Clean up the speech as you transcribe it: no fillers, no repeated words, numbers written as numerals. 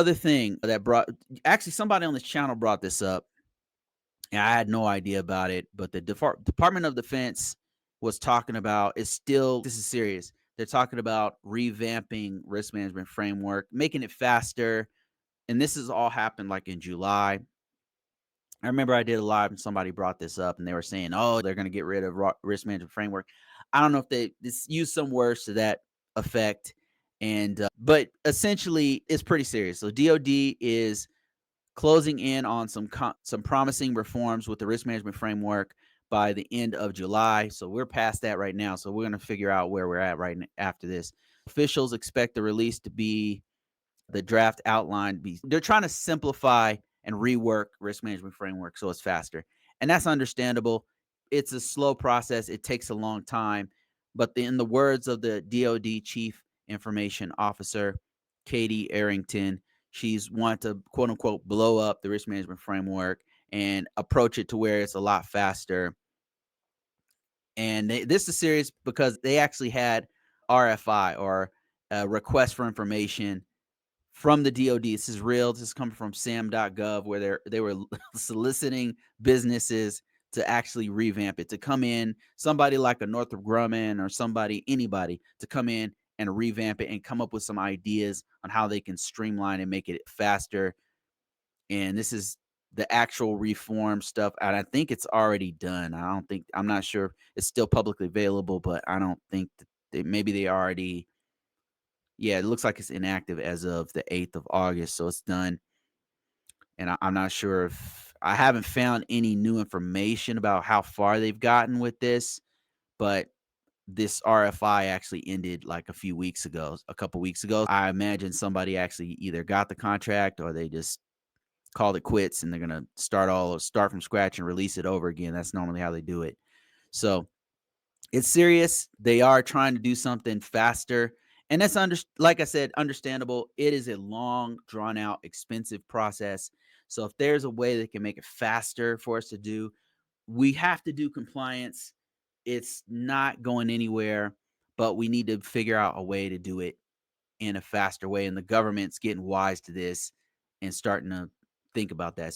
Other thing that brought actually somebody on this channel brought this up, and I had no idea about it, but the Department of Defense was talking about is still this is serious. They're talking about revamping risk management framework, making it faster, and this has all happened like in July. I remember I did a live and somebody brought this up and they were saying, "Oh, they're going to get rid of risk management framework." I don't know if they just use some words to that effect, and but essentially, it's pretty serious. So DOD is closing in on some promising reforms with the risk management framework by the end of July. So we're past that right now. So we're going to figure out where we're at after this. Officials expect the release to be the draft outline. They're trying to simplify and rework risk management framework so it's faster, and that's understandable. It's a slow process. It takes a long time, but in the words of the DoD Chief Information Officer, Katie Arrington, she's wanted to quote unquote blow up the risk management framework and approach it to where it's a lot faster. And this is serious because they actually had RFI, or a request for information, from the DoD. This is real. This is coming from sam.gov, where they were soliciting businesses to actually revamp it, to come in, somebody like a Northrop Grumman or anybody to come in and revamp it and come up with some ideas on how they can streamline and make it faster. And this is the actual reform stuff. And I think it's already done. I'm not sure if it's still publicly available, but I don't think that maybe they already, yeah, it looks like it's inactive as of the 8th of August. So it's done. And I'm not sure if I haven't found any new information about how far they've gotten with this, but this RFI actually ended like a couple weeks ago. I imagine somebody actually either got the contract or they just called it quits and they're going to start from scratch and release it over again. That's normally how they do it. So it's serious. They are trying to do something faster. And that's like I said, understandable. It is a long, drawn out, expensive process. So if there's a way that can make it faster for us to do, we have to do compliance. It's not going anywhere, but we need to figure out a way to do it in a faster way. And the government's getting wise to this and starting to think about that.